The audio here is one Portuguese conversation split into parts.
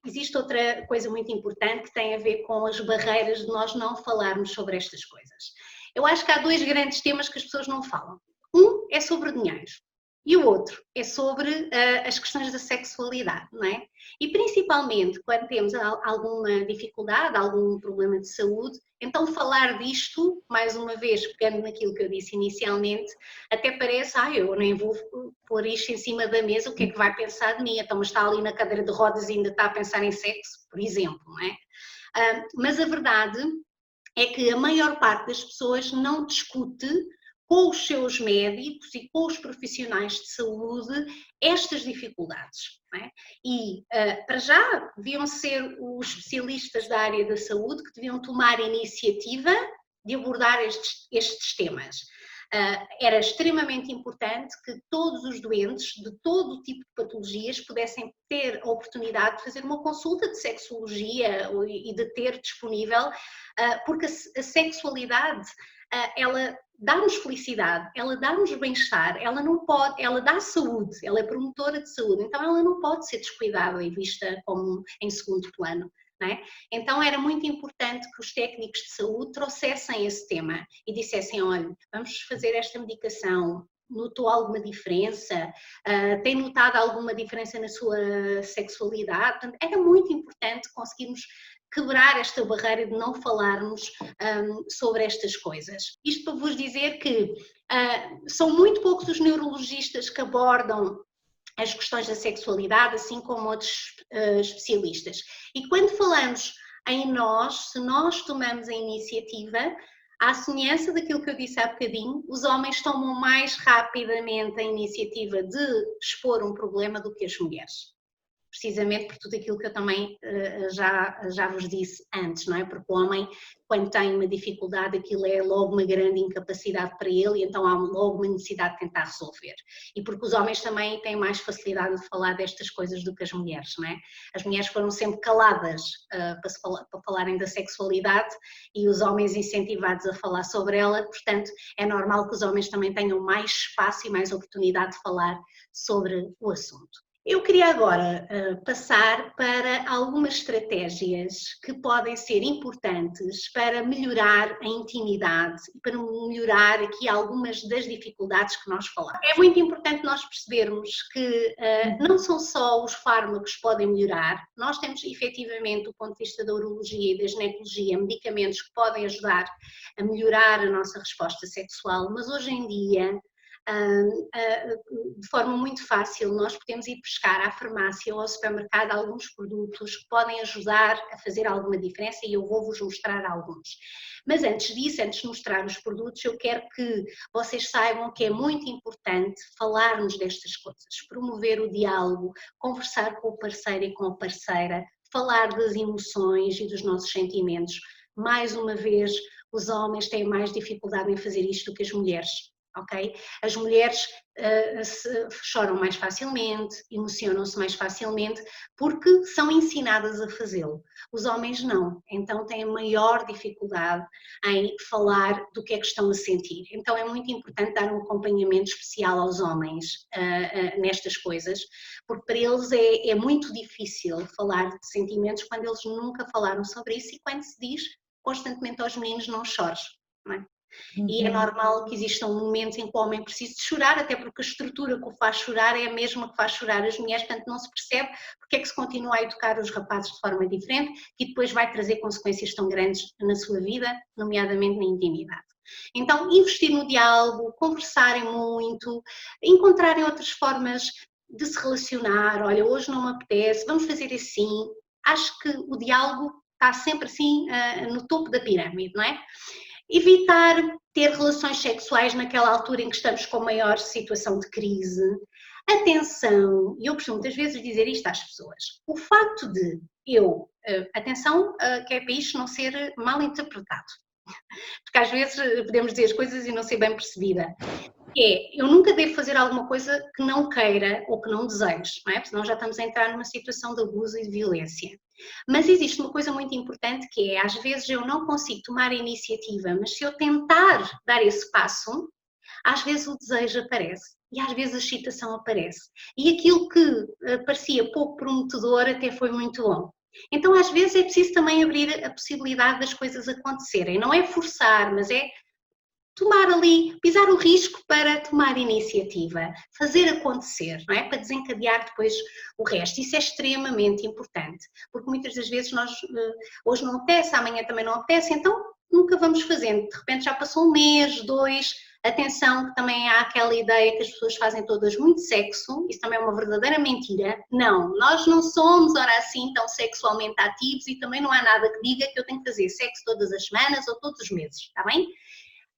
Existe outra coisa muito importante que tem a ver com as barreiras de nós não falarmos sobre estas coisas. Eu acho que há dois grandes temas que as pessoas não falam. Um é sobre o dinheiro e o outro é sobre as questões da sexualidade, não é? E principalmente quando temos alguma dificuldade, algum problema de saúde, então falar disto, mais uma vez, pegando naquilo que eu disse inicialmente, até parece, eu nem vou pôr isto em cima da mesa, o que é que vai pensar de mim? Então, mas está ali na cadeira de rodas e ainda está a pensar em sexo, por exemplo, não é? Mas a verdade é que a maior parte das pessoas não discute com os seus médicos e com os profissionais de saúde estas dificuldades. Não é? E, para já, deviam ser os especialistas da área da saúde que deviam tomar a iniciativa de abordar estes temas. Era extremamente importante que todos os doentes de todo o tipo de patologias pudessem ter a oportunidade de fazer uma consulta de sexologia e de ter disponível, porque a sexualidade, ela dá-nos felicidade, ela dá-nos bem-estar, ela dá saúde, ela é promotora de saúde, então ela não pode ser descuidada e vista como em segundo plano. É? Então era muito importante que os técnicos de saúde trouxessem esse tema e dissessem, olha, vamos fazer esta medicação, notou alguma diferença? Tem notado alguma diferença na sua sexualidade? Portanto, era muito importante conseguirmos quebrar esta barreira de não falarmos sobre estas coisas. Isto para vos dizer que são muito poucos os neurologistas que abordam as questões da sexualidade, assim como outros especialistas. E quando falamos em nós, se nós tomamos a iniciativa, à semelhança daquilo que eu disse há bocadinho, os homens tomam mais rapidamente a iniciativa de expor um problema do que as mulheres. Precisamente por tudo aquilo que eu também já vos disse antes, não é? Porque o homem, quando tem uma dificuldade, aquilo é logo uma grande incapacidade para ele e então há logo uma necessidade de tentar resolver. E porque os homens também têm mais facilidade de falar destas coisas do que as mulheres, não é? As mulheres foram sempre caladas para falarem da sexualidade e os homens incentivados a falar sobre ela, portanto é normal que os homens também tenham mais espaço e mais oportunidade de falar sobre o assunto. Eu queria agora passar para algumas estratégias que podem ser importantes para melhorar a intimidade e para melhorar aqui algumas das dificuldades que nós falamos. É muito importante nós percebermos que não são só os fármacos que podem melhorar, nós temos efetivamente, do ponto de vista da urologia e da ginecologia, medicamentos que podem ajudar a melhorar a nossa resposta sexual, mas hoje em dia, de forma muito fácil, nós podemos ir buscar à farmácia ou ao supermercado alguns produtos que podem ajudar a fazer alguma diferença e eu vou-vos mostrar alguns. Mas antes disso, antes de mostrar os produtos, eu quero que vocês saibam que é muito importante falarmos destas coisas, promover o diálogo, conversar com o parceiro e com a parceira, falar das emoções e dos nossos sentimentos. Mais uma vez, os homens têm mais dificuldade em fazer isto do que as mulheres. Okay? As mulheres choram mais facilmente, emocionam-se mais facilmente, porque são ensinadas a fazê-lo. Os homens não, então têm maior dificuldade em falar do que é que estão a sentir. Então é muito importante dar um acompanhamento especial aos homens nestas coisas, porque para eles é muito difícil falar de sentimentos quando eles nunca falaram sobre isso e quando se diz constantemente aos meninos não chores, não é? E é normal que existam momentos em que o homem precise de chorar, até porque a estrutura que o faz chorar é a mesma que faz chorar as mulheres, portanto não se percebe porque é que se continua a educar os rapazes de forma diferente e depois vai trazer consequências tão grandes na sua vida, nomeadamente na intimidade. Então, investir no diálogo, conversarem muito, encontrarem outras formas de se relacionar, olha, hoje não me apetece, vamos fazer assim. Acho que o diálogo está sempre assim no topo da pirâmide, não é? Evitar ter relações sexuais naquela altura em que estamos com maior situação de crise. Atenção, e eu costumo muitas vezes dizer isto às pessoas, o facto de atenção, que é para isto não ser mal interpretado, porque às vezes podemos dizer as coisas e não ser bem percebida. Eu nunca devo fazer alguma coisa que não queira ou que não deseje, não é? Porque senão já estamos a entrar numa situação de abuso e de violência. Mas existe uma coisa muito importante que é, às vezes eu não consigo tomar a iniciativa, mas se eu tentar dar esse passo, às vezes o desejo aparece e às vezes a excitação aparece. E aquilo que parecia pouco prometedor até foi muito bom. Então às vezes é preciso também abrir a possibilidade das coisas acontecerem. Não é forçar, mas é tomar ali, pisar o risco para tomar iniciativa, fazer acontecer, não é? Para desencadear depois o resto. Isso é extremamente importante, porque muitas das vezes nós, hoje não apetece, amanhã também não apetece, então nunca vamos fazendo. De repente já passou um mês, dois. Atenção, que também há aquela ideia que as pessoas fazem todas muito sexo, isso também é uma verdadeira mentira. Não, nós não somos, ora assim, tão sexualmente ativos e também não há nada que diga que eu tenho que fazer sexo todas as semanas ou todos os meses, está bem?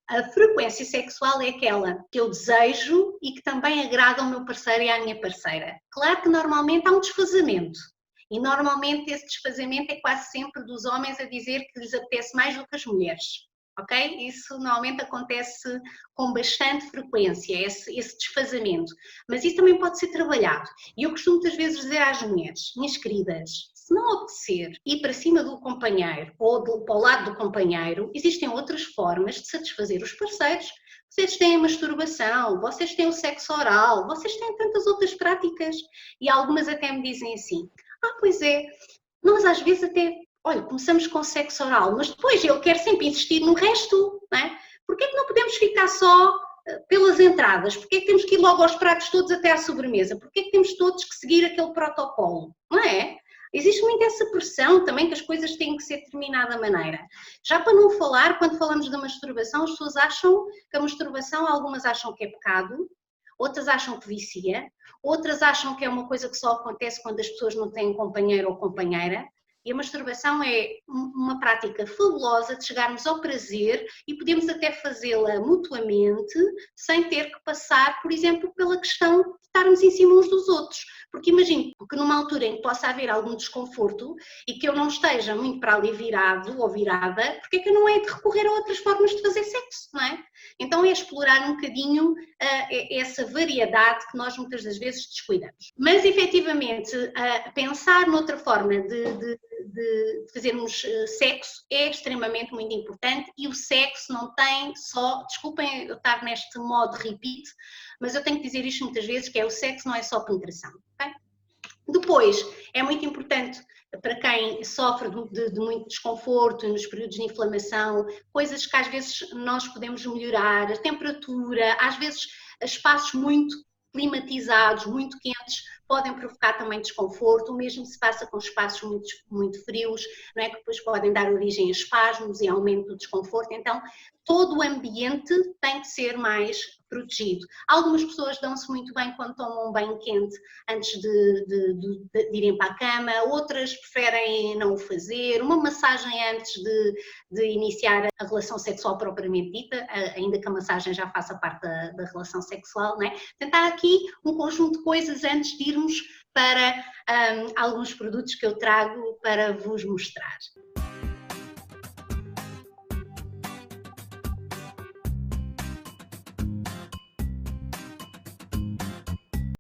A frequência sexual é aquela que eu desejo e que também agrada ao meu parceiro e à minha parceira. Claro que normalmente há um desfazamento. E normalmente esse desfazamento é quase sempre dos homens a dizer que lhes apetece mais do que as mulheres. Ok? Isso normalmente acontece com bastante frequência, esse desfazamento. Mas isso também pode ser trabalhado. E eu costumo muitas vezes dizer às mulheres, minhas queridas, se não apetecer ir para cima do companheiro ou para o lado do companheiro, existem outras formas de satisfazer os parceiros. Vocês têm a masturbação, vocês têm o sexo oral, vocês têm tantas outras práticas. E algumas até me dizem assim, pois é, nós às vezes até, olha, começamos com sexo oral, mas depois ele quer sempre insistir no resto, não é? Porquê é que não podemos ficar só pelas entradas? Porquê é que temos que ir logo aos pratos todos até à sobremesa? Porquê é que temos todos que seguir aquele protocolo? Não é? Existe muito essa pressão também que as coisas têm que ser de determinada maneira. Já para não falar, quando falamos da masturbação, as pessoas acham que a masturbação, algumas acham que é pecado, outras acham que vicia, outras acham que é uma coisa que só acontece quando as pessoas não têm companheiro ou companheira. E a masturbação é uma prática fabulosa de chegarmos ao prazer e podemos até fazê-la mutuamente sem ter que passar, por exemplo, pela questão de estarmos em cima uns dos outros. Porque imagino que numa altura em que possa haver algum desconforto e que eu não esteja muito para ali virado ou virada, porque é que eu não hei de recorrer a outras formas de fazer sexo, não é? Então é explorar um bocadinho essa variedade que nós muitas das vezes descuidamos. Mas efetivamente pensar noutra forma de fazermos sexo é extremamente muito importante e o sexo não tem só, desculpem eu estar neste modo repeat, mas eu tenho que dizer isto muitas vezes, que é o sexo não é só penetração, ok? Depois, é muito importante para quem sofre de muito desconforto nos períodos de inflamação, coisas que às vezes nós podemos melhorar, a temperatura, às vezes espaços muito climatizados, muito quentes, podem provocar também desconforto, o mesmo se passa com espaços muito, muito frios, não é? Que depois podem dar origem a espasmos e aumento do desconforto, então todo o ambiente tem que ser mais protegido. Algumas pessoas dão-se muito bem quando tomam um banho quente antes de irem para a cama, outras preferem não o fazer, uma massagem antes de iniciar a relação sexual propriamente dita, ainda que a massagem já faça parte da relação sexual, não é? Tentar aqui um conjunto de coisas antes de irmos para alguns produtos que eu trago para vos mostrar.